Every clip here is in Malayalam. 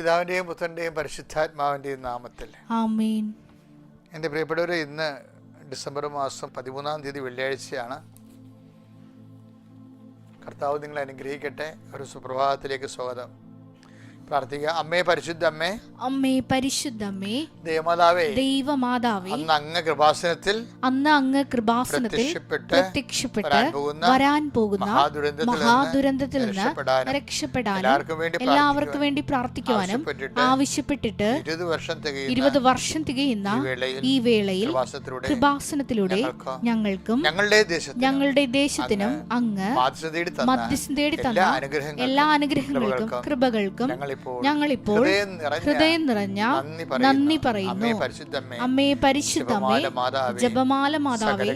പിതാവിൻ്റെയും പുത്രൻ്റെയും പരിശുദ്ധാത്മാവിൻ്റെയും നാമത്തിൽ ആമേൻ. എൻ്റെ പ്രിയപ്പെട്ടവരെ, ഇന്ന് ഡിസംബർ മാസം 13-ാം തീയതി വെള്ളിയാഴ്ചയാണ്. കർത്താവ് നിങ്ങളെ അനുഗ്രഹിക്കട്ടെ. ഒരു സുപ്രഭാതത്തിലേക്ക് സ്വാഗതം. പ്രാർത്ഥിക്കുക. അമ്മേ, പരിശുദ്ധ അമ്മേ, അമ്മേ പരിശുദ്ധ അമ്മേ, ദൈവമാതാവേ, ദൈവമാതാവേ, അന്ന് അങ്ങ് കൃപാസനത്തിൽ പ്രത്യക്ഷപ്പെട്ട് വരാൻ പോകുന്ന മഹാദുരന്തത്തിൽ നിന്ന് രക്ഷപ്പെടാനും എല്ലാവർക്കും വേണ്ടി പ്രാർത്ഥിക്കുവാനും ആവശ്യപ്പെട്ടിട്ട് 20 വർഷം തികയുന്ന ഈ വേളയിൽ കൃപാസനത്തിലൂടെ ഞങ്ങൾക്കും ഞങ്ങളുടെ ദേശത്തിനും അങ്ങ് മധ്യസ്ഥം തേടി തന്ന എല്ലാ അനുഗ്രഹങ്ങൾക്കും കൃപകൾക്കും ഞങ്ങളിപ്പോൾ ഹൃദയം നിറഞ്ഞ നന്ദി പറയുന്നു. അമ്മേ പരിശുദ്ധ അമ്മേ, ജപമാല മാതാവേ,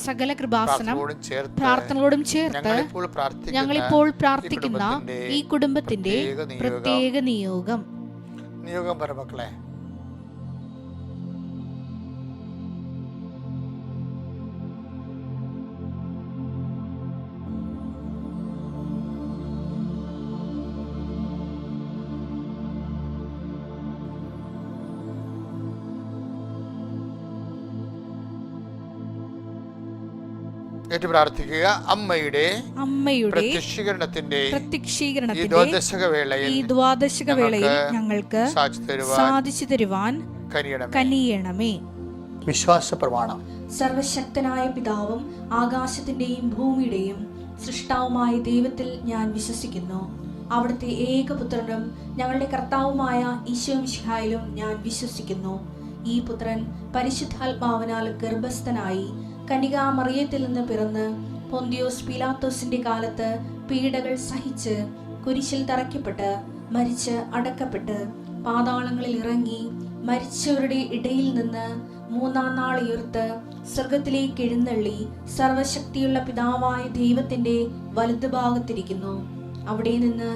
സകല കൃപാസനം പ്രാർത്ഥനകളോടും ചേർത്ത് ഞങ്ങളിപ്പോൾ പ്രാർത്ഥിക്കുന്ന ഈ കുടുംബത്തിന്റെ പ്രത്യേക നിയോഗം പരമക്കളെ, ഏറ്റു പ്രാർത്ഥിക്കുക. അമ്മയുടെ പ്രത്യക്ഷീകരണത്തിന്റെ ഈ ദ്വാദശക വേളയിൽ ഞങ്ങൾക്ക് സാധിച്ചു തരുവാൻ കനിയണമേ. വിശ്വാസ പ്രമാണം. സർവശക്തനായ പിതാവും ആകാശത്തിന്റെയും ഭൂമിയുടെയും സൃഷ്ടാവുമായ ദൈവത്തിൽ ഞാൻ വിശ്വസിക്കുന്നു. അവിടുത്തെ ഏകപുത്രനും ഞങ്ങളുടെ കർത്താവുമായ ഈശോ മിശിഹായിലും ഞാൻ വിശ്വസിക്കുന്നു. ഈ പുത്രൻ പരിശുദ്ധാത്മാവിനാൽ ഗർഭസ്ഥനായി കന്യകാ മറിയത്തിൽ നിന്ന് പിറന്ന് പൊന്തിയോസ് പീലാത്തോസിന്റെ കാലത്ത് പീഡകൾ സഹിച്ച് കുരിശിൽ തറയ്ക്കപ്പെട്ട് മരിച്ച് അടക്കപ്പെട്ട് പാതാളങ്ങളിൽ ഇറങ്ങി മരിച്ചവരുടെ ഇടയിൽ നിന്ന് 3-ാം നാൾ ഉയർത്ത് സ്വർഗത്തിലേക്ക് എഴുന്നള്ളി സർവശക്തിയുള്ള പിതാവായ ദൈവത്തിന്റെ വലതുഭാഗത്തിരിക്കുന്നു. അവിടെ നിന്ന്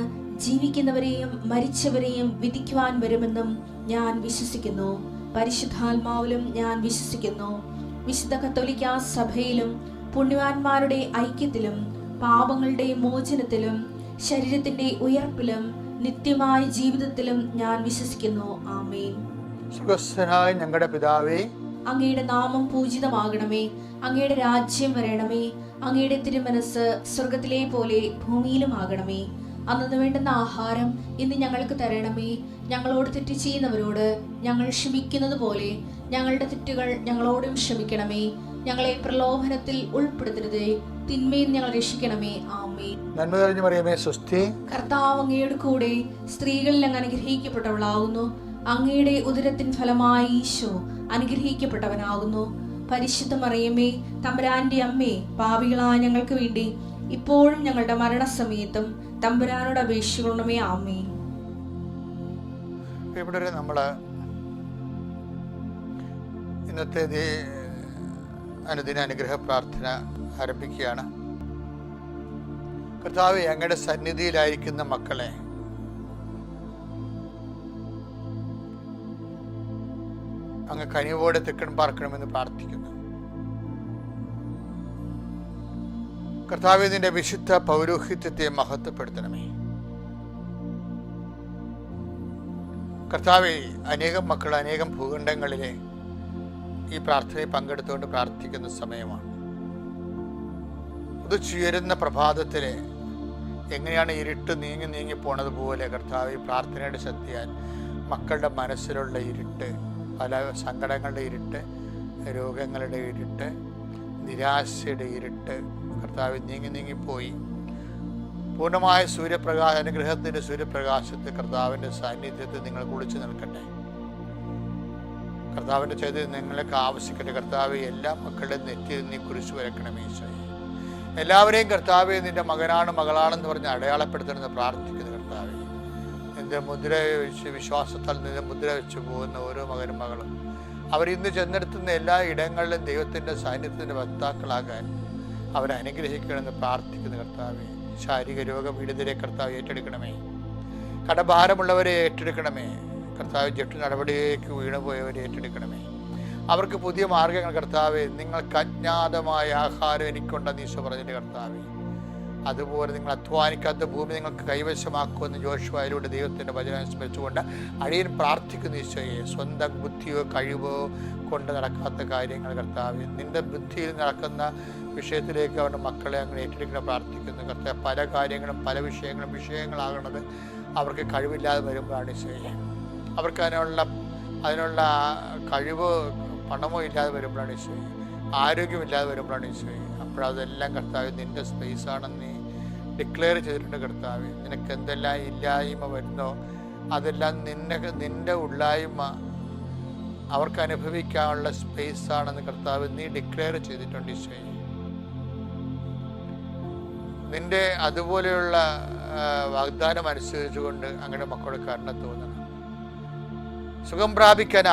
ജീവിക്കുന്നവരെയും മരിച്ചവരെയും വിധിക്കുവാൻ വരുമെന്നും ഞാൻ വിശ്വസിക്കുന്നു. പരിശുദ്ധാത്മാവിലും ഞാൻ വിശ്വസിക്കുന്നു. വിശുദ്ധ കത്തോലിക്കാ സഭയിലും പുണ്യവാന്മാരുടെ ഐക്യത്തിലും പാപങ്ങളുടെ മോചനത്തിലും ശരീരത്തിന്റെ ഉയർപ്പിലും നിത്യമായ ജീവിതത്തിലും ഞാൻ വിശ്വസിക്കുന്നു. ആമേൻ. സുഖസ്ഥനായ ഞങ്ങളുടെ പിതാവേ, അങ്ങയുടെ നാമം പൂജിതമാകണമേ. അങ്ങയുടെ രാജ്യം വരണമേ. അങ്ങയുടെ തിരുമനസ് സ്വർഗത്തിലെ പോലെ ഭൂമിയിലും ആകണമേ. അന്നു വേണ്ടുന്ന ആഹാരം ഇന്ന് ഞങ്ങൾക്ക് തരണമേ. ഞങ്ങളോട് തെറ്റ് ചെയ്യുന്നവരോട് ഞങ്ങൾ ക്ഷമിക്കുന്നത് പോലെ ഞങ്ങളുടെ തെറ്റുകൾ ഞങ്ങളോടും ക്ഷമിക്കണമേ. ഞങ്ങളെ പ്രലോഭനത്തിൽ ഉൾപ്പെടുത്തരുതേ, തിന്മയിൽ ഞങ്ങൾ രക്ഷിക്കണമേ. ആമേൻ. നന്മ നിറഞ്ഞ മറിയമേ, സ്വസ്തി. കർത്താവ് അങ്ങയുടെ കൂടെ സ്ത്രീകളിൽ അങ്ങ് അനുഗ്രഹിക്കപ്പെട്ടവളാകുന്നു. അങ്ങയുടെ ഉദരത്തിൻ ഫലമായി ഈശോ അനുഗ്രഹിക്കപ്പെട്ടവനാകുന്നു. പരിശുദ്ധ മറിയമേ, തമ്പുരാന്റെ അമ്മേ, പാപികളായ ഞങ്ങൾക്ക് വേണ്ടി ഇപ്പോഴും ഞങ്ങളുടെ മരണസമയത്തും തമ്പുരാനോട് അപേക്ഷിക്കണമേ. ആമേൻ. ഇവിടെ നമ്മള് ഇന്നത്തെ അനുദിന അനുഗ്രഹ പ്രാർത്ഥന ആരംഭിക്കുകയാണ്. കർത്താവേ, അങ്ങയുടെ സന്നിധിയിലായിരിക്കുന്ന മക്കളെ അങ്ങ് കനിവോടെ തെക്കൺ പാർക്കണമെന്ന് പ്രാർത്ഥിക്കുന്നു. കർത്താവേ, നിന്റെ വിശുദ്ധ പൗരോഹിത്യത്തെ മഹത്വപ്പെടുത്തണമേ. കർത്താവേ, അനേകം മക്കൾ അനേകം ഭൂഖണ്ഡങ്ങളിലെ ഈ പ്രാർത്ഥനയിൽ പങ്കെടുത്തുകൊണ്ട് പ്രാർത്ഥിക്കുന്ന സമയമാണ്. ഉദിച്ചുയരുന്ന പ്രഭാതത്തിലെ എങ്ങനെയാണ് ഇരുട്ട് നീങ്ങി പോണതുപോലെ കർത്താവ് ഈ പ്രാർത്ഥനയുടെ ശക്തിയാൽ മക്കളുടെ മനസ്സിലുള്ള ഇരുട്ട്, പല സങ്കടങ്ങളുടെ ഇരുട്ട്, രോഗങ്ങളുടെ ഇരുട്ട്, നിരാശയുടെ ഇരുട്ട് കർത്താവ് നീങ്ങിപ്പോയി പൂർണ്ണമായ അനുഗ്രഹത്തിൻ്റെ സൂര്യപ്രകാശത്തെ കർത്താവിൻ്റെ സാന്നിധ്യത്തിൽ നിങ്ങൾ കുളിച്ചു നിൽക്കട്ടെ. കർത്താവിൻ്റെ ചെയ്ത് നിങ്ങൾക്ക് ആവശ്യിക്കട്ടെ. കർത്താവ് എല്ലാ മക്കളുടെയും നെറ്റിയിൽ നീ കുരിശു വരക്കണമേ. ഈശോയെ, എല്ലാവരെയും കർത്താവെ നിന്റെ മകനാണ് മകളാണെന്ന് പറഞ്ഞ് അടയാളപ്പെടുത്തണമെന്ന് പ്രാർത്ഥിക്കുന്നു. കർത്താവെ, നിന്റെ മുദ്ര വെച്ച് വിശ്വാസത്താൽ നിന്റെ മുദ്ര വെച്ച് പോകുന്ന ഓരോ മകനും മകളും അവരിന്ന് ചെന്നെടുത്തുന്ന എല്ലാ ഇടങ്ങളിലും ദൈവത്തിൻ്റെ സാന്നിധ്യത്തിൻ്റെ വക്താക്കളാകാൻ അവരെ അനുഗ്രഹിക്കണമെന്ന് പ്രാർത്ഥിക്കുന്നു. കർത്താവെ, ശാരീരിക രോഗപീഡിതരെ കർത്താവ് ഏറ്റെടുക്കണമേ. കടഭാരമുള്ളവരെ ഏറ്റെടുക്കണമേ. കർത്താവ്, ജെട്ട് നടപടിയിലേക്ക് വീണുപോയവരെ ഏറ്റെടുക്കണമേ. അവർക്ക് പുതിയ മാർഗങ്ങൾ കർത്താവെ, നിങ്ങൾക്ക് അജ്ഞാതമായ ആഹാരം എനിക്കുണ്ടെന്ന് ഈശോ പറഞ്ഞിട്ട് കർത്താവെ, അതുപോലെ നിങ്ങൾ അധ്വാനിക്കാത്ത ഭൂമി നിങ്ങൾക്ക് കൈവശമാക്കുമെന്ന് ജോഷുവയിലൂടെ ദൈവത്തിൻ്റെ വചനം സ്മരിച്ചുകൊണ്ട് അടിയൻ പ്രാർത്ഥിക്കുന്ന ഈശോയെ, സ്വന്തം ബുദ്ധിയോ കഴിവോ കൊണ്ട് നടക്കാത്ത കാര്യങ്ങൾ കർത്താവേ, നിൻ്റെ ബുദ്ധിയിൽ നടക്കുന്ന വിഷയത്തിലേക്ക് അവരുടെ മക്കളെ അങ്ങനെ ഏറ്റെടുക്കണം പ്രാർത്ഥിക്കുന്നു കർത്താവേ. പല കാര്യങ്ങളും പല വിഷയങ്ങളാകണത് അവർക്ക് കഴിവില്ലാതെ വരുമ്പോഴാണ് ഈശോയെ. അവർക്ക് അതിനുള്ള കഴിവ് പണമോ ഇല്ലാതെ വരുമ്പോഴാണ് ഈശോയെ, ആരോഗ്യമില്ലാതെ വരുമ്പോഴാണ് ഈശോയെ. അപ്പോഴതെല്ലാം കർത്താവ് നിൻ്റെ സ്പേസാണെന്ന് നീ ഡിക്ലെയർ ചെയ്തിട്ടുണ്ട് കർത്താവ്. നിനക്ക് എന്തെല്ലാം ഇല്ലായ്മ വരുന്നോ അതെല്ലാം നിൻ്റെ ഉള്ളായ്മ അവർക്ക് അനുഭവിക്കാനുള്ള സ്പേസാണെന്ന് കർത്താവ് നീ ഡിക്ലെയർ ചെയ്തിട്ടുണ്ട് ഈശോയെ. നിൻ്റെ അതുപോലെയുള്ള വാഗ്ദാനം അനുസരിച്ചുകൊണ്ട് അങ്ങനെ മക്കളുടെ കരുണ തോന്നണം. സുഖം പ്രാപിക്കാൻ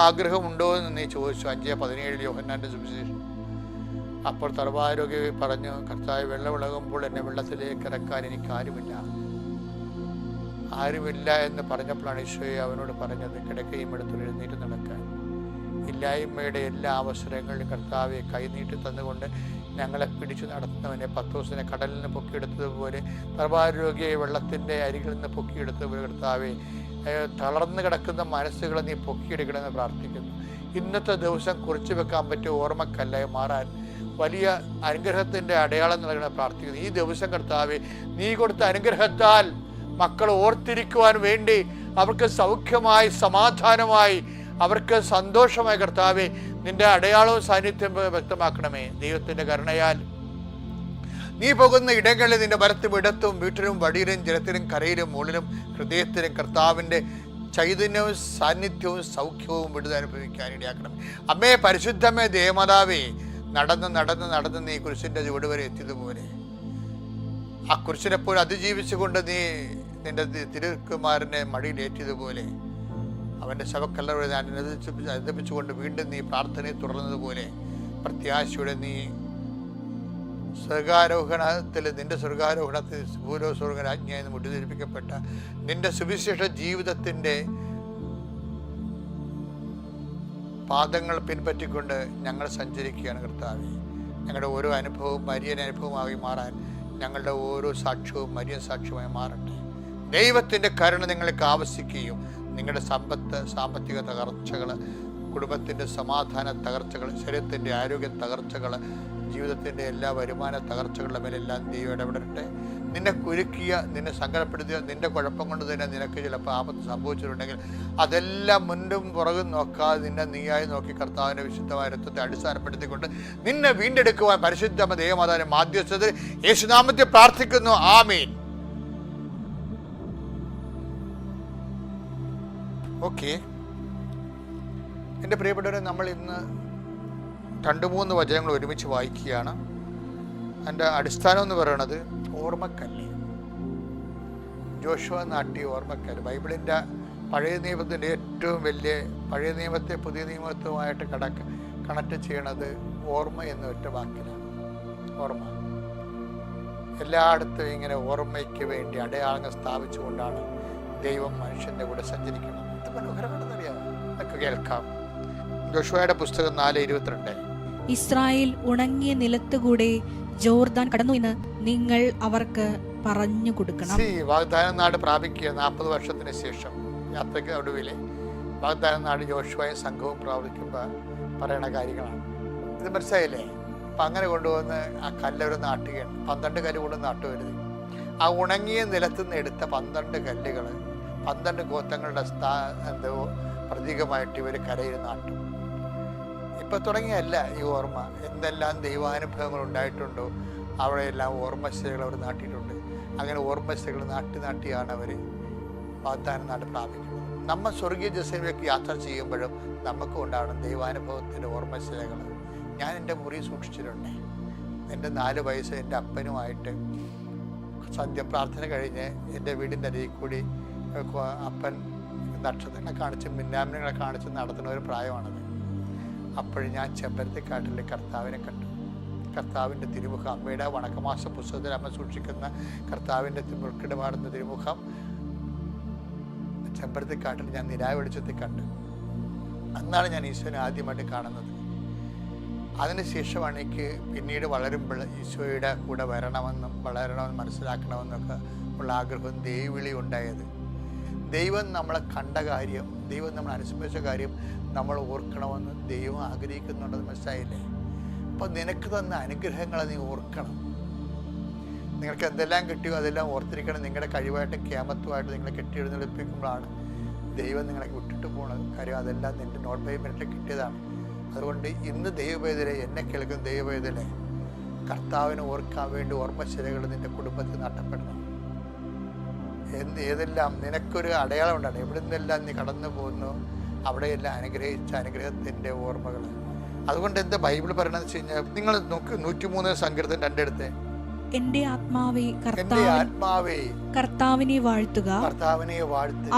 ആഗ്രഹമുണ്ടോ എന്ന് നീ ചോദിച്ചു. 5:17 യോഹന്നാന്റെ സുവിശേഷം. അപ്പോൾ സർവ്വാരോഗ്യ പറഞ്ഞു, കർത്താവ് വെള്ളമിളകുമ്പോൾ എന്നെ വെള്ളത്തിലേക്ക് ഇറക്കാൻ എനിക്ക് ആരുമില്ല എന്ന് പറഞ്ഞപ്പോഴാണ് ഈശോയെ അവനോട് പറഞ്ഞത്, കിടക്കയും എടുത്തു എഴുന്നേറ്റ് നടക്കാൻ. ഇല്ലായ്മയുടെ എല്ലാ അവസരങ്ങളിലും കർത്താവെ കൈനീട്ടി തന്നുകൊണ്ട് ഞങ്ങളെ പിടിച്ചു നടത്തുന്നവനെ പത്രോസിനെ കടലിൽ നിന്ന് പൊക്കിയെടുത്തതുപോലെ സർവ്വാരോഗ്യ വെള്ളത്തിൻ്റെ അരികിൽ നിന്ന് പൊക്കിയെടുത്തതുപോലെ കർത്താവെ തളർന്നു കിടക്കുന്ന മനസ്സുകളെ നീ പൊക്കിയെടുക്കണമെന്ന് പ്രാർത്ഥിക്കുന്നു. ഇന്നത്തെ ദിവസം കുറിച്ചു വെക്കാൻ പറ്റിയ ഓർമ്മക്കല്ലായി മാറാൻ വലിയ അനുഗ്രഹത്തിൻ്റെ അടയാളം നൽകണമെന്ന് പ്രാർത്ഥിക്കുന്നു. ഈ ദിവസം കർത്താവെ നീ കൊടുത്ത അനുഗ്രഹത്താൽ മക്കൾ ഓർത്തിരിക്കുവാൻ വേണ്ടി അവർക്ക് സൗഖ്യമായി സമാധാനമായി അവർക്ക് സന്തോഷമായി കർത്താവെ നിന്റെ അടയാളവും സാന്നിധ്യം വ്യക്തമാക്കണമേ. ദൈവത്തിൻ്റെ കരുണയാൽ നീ പോകുന്ന ഇടങ്ങളിൽ നിന്റെ വലത്തും ഇടത്തും വീട്ടിലും വടിയിലും ജലത്തിലും കരയിലും മുകളിലും ഹൃദയത്തിലും കർത്താവിൻ്റെ ചൈതന്യവും സാന്നിധ്യവും സൗഖ്യവും വിടുതൽ അനുഭവിക്കാൻ ഇടയാക്കണം. അമ്മേ പരിശുദ്ധമേ ദേവമാതാവേ, നടന്ന് നീ കുരിശിൻ്റെ ചുവട് വരെ എത്തിയതുപോലെ ആ കുരിശിനെപ്പോഴും അതിജീവിച്ചുകൊണ്ട് നീ നിന്റെ തിരുക്കുമാരനെ മടിയിലേറ്റിയതുപോലെ അവൻ്റെ ശവക്കല്ലറ അനുദപിച്ചുകൊണ്ട് വീണ്ടും നീ പ്രാർത്ഥനയെ തുടർന്നതുപോലെ പ്രത്യാശയുടെ നീ നിന്റെ സ്വർഗാരോഹണത്തിൽ ഭൂലോകസ്വർഗരാജ്ഞയായി മുട്ടിധരിപ്പിക്കപ്പെട്ട നിന്റെ സുവിശേഷ ജീവിതത്തിൻ്റെ പാദങ്ങൾ പിൻപറ്റിക്കൊണ്ട് ഞങ്ങൾ സഞ്ചരിക്കുകയാണ് കർത്താവേ. ഞങ്ങളുടെ ഓരോ അനുഭവവും മരിയൻ അനുഭവമായി മാറാൻ ഞങ്ങളുടെ ഓരോ സാക്ഷ്യവും മരിയൻ സാക്ഷ്യമായി മാറട്ടെ. ദൈവത്തിൻ്റെ കരുണ നിങ്ങൾക്ക് ആവശ്യിക്കുകയും നിങ്ങളുടെ സാമ്പത്തിക തകർച്ചകൾ, കുടുംബത്തിൻ്റെ സമാധാന തകർച്ചകൾ, ശരീരത്തിൻ്റെ ആരോഗ്യ തകർച്ചകൾ, ജീവിതത്തിൻ്റെ എല്ലാ വരുമാന തകർച്ചകളുടെ മേലെല്ലാം ദൈവം ഇടപെടട്ടെ. നിന്നെ കുരുക്കിയ, നിന്നെ സങ്കടപ്പെടുത്തിയ, നിന്റെ കുഴപ്പം കൊണ്ട് തന്നെ നിനക്ക് ചിലപ്പോൾ ആപത്ത് സംഭവിച്ചിട്ടുണ്ടെങ്കിൽ അതെല്ലാം മുൻപും പുറകും നോക്കാതെ നിന്നെ നീയായി നോക്കി കർത്താവിൻ്റെ വിശുദ്ധമായ രക്തത്തെ അടിസ്ഥാനപ്പെടുത്തിക്കൊണ്ട് നിന്നെ വീണ്ടെടുക്കുവാൻ പരിശുദ്ധ ദൈവമാതാവിന്റെ മാധ്യസ്ഥതയിൽ യേശുനാമത്തിൽ പ്രാർത്ഥിക്കുന്നു. ആമീൻ. ഓക്കെ, എൻ്റെ പ്രിയപ്പെട്ടവരെ, നമ്മൾ ഇന്ന് 2-3 വചനങ്ങൾ ഒരുമിച്ച് വായിക്കുകയാണ്. അതിൻ്റെ അടിസ്ഥാനം എന്ന് പറയുന്നത് ഓർമ്മക്കല്ല്. ജോഷുവ നാട്ടിയ ഓർമ്മക്കല്ല്. ബൈബിളിൻ്റെ പഴയ നിയമത്തിൻ്റെ ഏറ്റവും വലിയ, പഴയ നിയമത്തെ പുതിയ നിയമത്തുമായിട്ട് കണക്ട് ചെയ്യണത് ഓർമ്മ എന്ന ഒറ്റ വാക്കിലാണ്. ഓർമ്മ. എല്ലായിടത്തും ഇങ്ങനെ ഓർമ്മയ്ക്ക് വേണ്ടി അടയാളങ്ങൾ സ്ഥാപിച്ചുകൊണ്ടാണ് ദൈവം മനുഷ്യൻ്റെ കൂടെ സഞ്ചരിക്കുന്നത്. ഇത് മനോഹരമാണെന്നറിയാം. അതൊക്കെ കേൾക്കാം. ജോഷുവയുടെ പുസ്തകം 4:22. ഇസ്രായേൽ ഉണങ്ങിയ നിലത്തുകൂടെ ജോർദാൻ കടന്നു എന്ന് നിങ്ങൾ അവർക്ക് പറഞ്ഞു കൊടുക്കണം. വാഗ്ദാന നാട് പ്രാപിക്കുക 40 വർഷത്തിന് ശേഷം യാത്രയ്ക്ക് ഒടുവിലെ വാഗ്ദാന നാട് ജോഷുവയും സംഘവും പ്രാപിക്കുമ്പോൾ പറയണ കാര്യങ്ങളാണ്. ഇത് മനസ്സിലായില്ലേ? അപ്പം അങ്ങനെ കൊണ്ടുവന്ന് ആ കല്ലൊരു നാട്ടുകയാണ്. 12 കല്ല് കൊണ്ട് നാട്ടുവരുത്. ആ ഉണങ്ങിയ നിലത്തുനിന്ന് എടുത്ത 12 കല്ലുകൾ 12 ഗോത്രങ്ങളുടെ പ്രതീകമായിട്ട് ഇവർ കരയിൽ നാട്ടും. ഇപ്പം തുടങ്ങിയല്ല ഈ ഓർമ്മ. എന്തെല്ലാം ദൈവാനുഭവങ്ങൾ ഉണ്ടായിട്ടുണ്ടോ അവിടെയെല്ലാം ഓർമ്മശിലകൾ അവർ നാട്ടിയിട്ടുണ്ട്. അങ്ങനെ ഓർമ്മശിലകൾ നാട്ടിയാണ് അവർ വാഗ്ദാന നാട് പ്രാപിക്കുന്നത്. നമ്മൾ സ്വർഗീയ ജസയിലേക്ക് യാത്ര ചെയ്യുമ്പോഴും നമുക്ക് ഉണ്ടാവണം ദൈവാനുഭവത്തിൻ്റെ ഓർമ്മശിലകൾ. ഞാൻ എൻ്റെ മുറി സൂക്ഷിച്ചിട്ടുണ്ട്. എൻ്റെ 4 വയസ്സ് എൻ്റെ അപ്പനുമായിട്ട് സന്ധ്യപ്രാർത്ഥന കഴിഞ്ഞ് എൻ്റെ വീടിൻ്റെ അരികിൽ കൂടി അപ്പൻ നക്ഷത്രങ്ങളെ കാണിച്ച് മിന്നാമിനങ്ങളെ കാണിച്ച് നടത്തുന്ന ഒരു പ്രായമാണത്. അപ്പോൾ ഞാൻ ചെമ്പരത്തിക്കാട്ടിൽ കർത്താവിനെ കണ്ടു. കർത്താവിൻ്റെ തിരുമുഖം, അമ്മയുടെ വണക്കമാസ പുസ്തകത്തിൽ അമ്മ സൂക്ഷിക്കുന്ന കർത്താവിൻ്റെ മുൾക്കിടപാടുന്ന തിരുമുഖം ചെമ്പരത്തിക്കാട്ടിൽ ഞാൻ നിലാവെളിച്ചത്തിൽ കണ്ടു. അന്നാണ് ഞാൻ ഈശോനെ ആദ്യമായിട്ട് കാണുന്നത്. അതിനുശേഷമാണ് എനിക്ക് പിന്നീട് വളരുമ്പോൾ ഈശോയുടെ കൂടെ വളരണമെന്ന് മനസ്സിലാക്കണമെന്നൊക്കെ ഉള്ള ആഗ്രഹവും ദൈവവിളി ഉണ്ടായത്. ദൈവം നമ്മളെ കണ്ട കാര്യം, ദൈവം നമ്മളെ അനുസ്മരിച്ച കാര്യം നമ്മൾ ഓർക്കണമെന്ന് ദൈവം ആഗ്രഹിക്കുന്നുണ്ടെന്ന് മനസ്സിലായില്ലേ? അപ്പോൾ നിനക്ക് തന്ന അനുഗ്രഹങ്ങളെ നീ ഓർക്കണം. നിങ്ങൾക്ക് എന്തെല്ലാം കിട്ടിയോ അതെല്ലാം ഓർത്തിരിക്കണം. നിങ്ങളുടെ കഴിവായിട്ട് ക്യാമത്തുമായിട്ട് നിങ്ങളെ കെട്ടിയെഴുന്നേൽപ്പിക്കുമ്പോഴാണ് ദൈവം നിങ്ങളെ വിട്ടിട്ട് പോകുന്നത്. കാര്യം അതെല്ലാം നിൻ്റെ നോട്ട് ബൈ മിനിറ്റിൽ കിട്ടിയതാണ്. അതുകൊണ്ട് ഇന്ന് ദൈവവേദനെ, എന്നെ കേൾക്കുന്ന ദൈവവേദനെ, കർത്താവിനെ ഓർക്കാൻ വേണ്ടി ഓർമ്മശിലകൾ നിൻ്റെ കുടുംബത്തിൽ നഷ്ടപ്പെടണം. ഏതെല്ലാം നിനക്കൊരു അടയാളം ഉണ്ടാണ്, എവിടെ നിന്നെല്ലാം നീ കടന്നു പോകുന്നു അവിടെയെല്ലാം അനുഗ്രഹിച്ച അനുഗ്രഹത്തിൻ്റെ ഓർമ്മകൾ. അതുകൊണ്ട് എന്താ ബൈബിൾ പറയണമെന്ന് വെച്ച് കഴിഞ്ഞാൽ, നിങ്ങൾ നോക്ക് 103 സങ്കീർത്തനം 2 എടുത്തേ. എന്റെ ആത്മാവേ കർത്താവിനെ വാഴ്ത്തുക,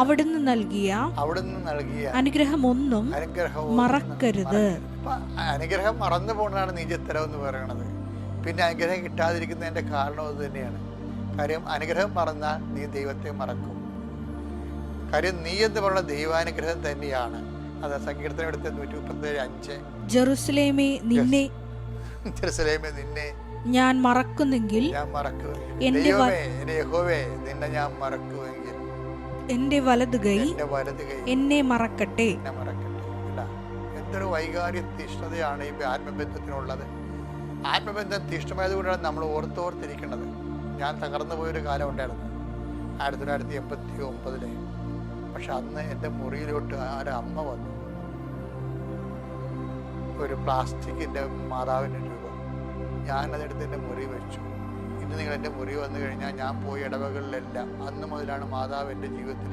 അവിടുന്ന് നൽകിയ അനുഗ്രഹമൊന്നും മറക്കരുത്. അനുഗ്രഹം മറന്നു പോകുന്നതാണ് നീചത്തരം എന്ന് പറയുന്നത്. പിന്നെ അനുഗ്രഹം കിട്ടാതിരിക്കുന്നതിന്റെ കാരണം അത് തന്നെയാണ്. കാര്യം അനുഗ്രഹം മറന്നാൽ നീ ദൈവത്തെ മറക്കും. കാര്യം നീ എന്ന് പറയുന്ന ദൈവാനുഗ്രഹം തന്നെയാണ്. അത് സങ്കീർത്തനം എടുത്ത 137:5. ജെറുസലേമേ നിന്നെ ഞാൻ മറക്കുന്നെങ്കിൽ, എന്റെ വലതുകൈ എന്നെ മറക്കട്ടെ. എന്തൊരു വൈകാരിക തീഷ്ണതയാണ് ഈ ആത്മബന്ധത്തിനുള്ളത്. ആത്മബന്ധം തീഷ്ണമായത് കൊണ്ടാണ് നമ്മൾ ഓർത്തോർത്തിരിക്കുന്നത്. ഞാൻ തകർന്നു പോയൊരു കാലം ഉണ്ടായിരുന്നു 1989. പക്ഷെ അന്ന് എൻ്റെ മുറിയിലോട്ട് ഒരമ്മ വന്നു. ഒരു പ്ലാസ്റ്റിക്കിൻ്റെ മാതാവിൻ്റെ രൂപം. ഞാനതെടുത്ത് എൻ്റെ മുറി വെച്ചു. ഇന്ന് നിങ്ങൾ എൻ്റെ മുറി വന്നു കഴിഞ്ഞാൽ ഞാൻ പോയ ഇടവകളിലെല്ലാം അന്ന് മുതലാണ് മാതാവ് എൻ്റെ ജീവിതത്തിൽ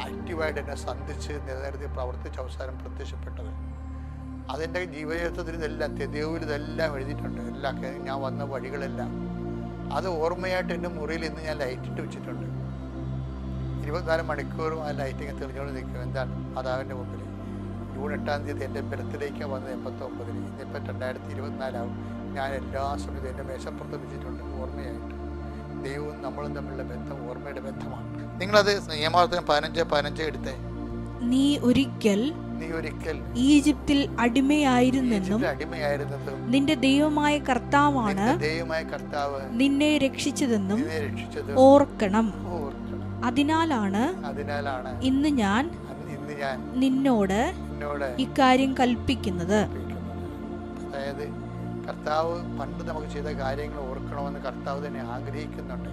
ആക്റ്റീവായിട്ട് എന്നെ സന്ധിച്ച് നിലനിർത്തി പ്രവർത്തിച്ച് അവസാനം പ്രത്യക്ഷപ്പെട്ടത്. അതെൻ്റെ ജീവിതത്തിൽ ഇതെല്ലാം തെതിയോയിൽ ഇതെല്ലാം എഴുതിയിട്ടുണ്ട്. ഞാൻ വന്ന വഴികളെല്ലാം അത് ഓർമ്മയായിട്ട് എൻ്റെ മുറിയിൽ ഇന്ന് ഞാൻ ലൈറ്റിട്ട് വെച്ചിട്ടുണ്ട്. 24 മണിക്കൂറും ആ ലൈറ്റിങ് തെളിഞ്ഞുകൊണ്ട് നിൽക്കും. എന്താണ്? മാതാവിൻ്റെ മുമ്പിൽ. ജൂൺ 8-ാം തീയതി എൻ്റെ ബർത്ത്ഡേക്കാണ് വന്നത് 89. ഇന്നിപ്പോൾ 2024 ആവും. ഞാൻ എല്ലാ സമയത്തും എൻ്റെ മേശപ്പുറത്ത് വെച്ചിട്ടുണ്ട് ഓർമ്മയായിട്ട്. ദൈവവും നമ്മളും തമ്മിലുള്ള ബന്ധം ഓർമ്മയുടെ ബന്ധമാണ്. നിങ്ങളത് നിയമാവർത്തനം 15:15 എടുത്തേ. നീ ഒരിക്കൽ ഈജിപ്തിൽ അടിമയായിരുന്നെന്നും നിന്റെ ദൈവമായ കർത്താവാണ് നിന്നെ രക്ഷിച്ചതെന്നും ഓർക്കണം. അതിനാലാണ് ഇന്ന് ഞാൻ നിന്നോട് ഇക്കാര്യം കൽപ്പിക്കുന്നത്. അതായത് കർത്താവ് പണ്ട് നമുക്ക് ചെയ്ത കാര്യങ്ങൾ ഓർക്കണമെന്ന് കർത്താവ് തന്നെ ആഗ്രഹിക്കുന്നുണ്ട്.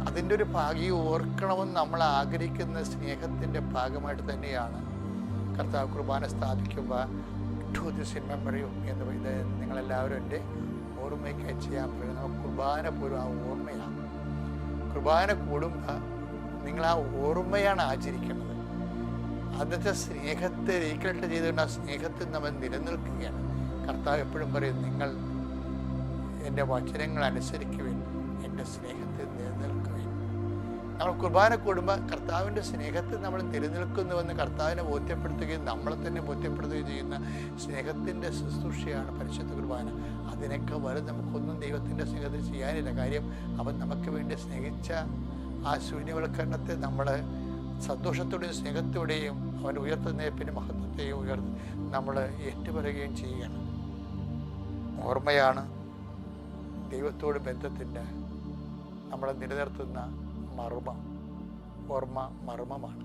അതിൻ്റെ ഒരു ഭാഗ്യം ഓർക്കണമെന്ന് നമ്മൾ ആഗ്രഹിക്കുന്ന സ്നേഹത്തിൻ്റെ ഭാഗമായിട്ട് തന്നെയാണ് കർത്താവ് കുർബാന സ്ഥാപിക്കുമ്പോൾ ടു ദിസ് ഇൻ മെമ്മറി എന്ന് പറയുന്നത്. നിങ്ങളെല്ലാവരും എൻ്റെ ഓർമ്മയ്ക്കായി ചെയ്യാൻ പറ്റും. നമുക്ക് കുർബാന പോലും ആ ഓർമ്മയാണ്. കുർബാന കൂടുമ്പോൾ നിങ്ങൾ ആ ഓർമ്മയാണ് ആചരിക്കുന്നത്. അന്നത്തെ സ്നേഹത്തെ റീക്രിയേറ്റ് ചെയ്തുകൊണ്ട് ആ സ്നേഹത്തിൽ നമ്മൾ നിലനിൽക്കുകയാണ്. കർത്താവ് എപ്പോഴും പറയും, നിങ്ങൾ എൻ്റെ വചനങ്ങൾ അനുസരിക്കുവിൻ, എൻ്റെ സ്നേഹത്തിൽ നിലനിൽക്കുവിൻ. നമ്മൾ കുർബാന കൂടുമ്പോൾ കർത്താവിൻ്റെ സ്നേഹത്തിൽ നമ്മൾ നിലനിൽക്കുന്നുവെന്ന് കർത്താവിനെ ബോധ്യപ്പെടുത്തുകയും നമ്മളെ തന്നെ ബോധ്യപ്പെടുത്തുകയും ചെയ്യുന്ന സ്നേഹത്തിൻ്റെ ശുശ്രൂഷയാണ് പരിശുദ്ധ കുർബാന. അതിനൊക്കെ വരും നമുക്കൊന്നും ദൈവത്തിൻ്റെ സ്നേഹത്തിൽ ചെയ്യാനില്ല. കാര്യം അവൻ നമുക്ക് വേണ്ടി സ്നേഹിച്ച ആ ശൂന്യവൽക്കരണത്തെ നമ്മൾ സന്തോഷത്തോടെയും സ്നേഹത്തോടെയും അവൻ്റെ ഉയർത്തുന്നേപ്പിൻ്റെ മഹത്വത്തെയും നമ്മൾ ഏറ്റുപറയുകയും ചെയ്യുകയാണ്. ഓർമ്മയാണ് ദൈവത്തോട് ബന്ധത്തിൻ്റെ നമ്മളെ നിലനിർത്തുന്ന മർമ്മം. ഓർമ്മ മർമ്മമാണ്.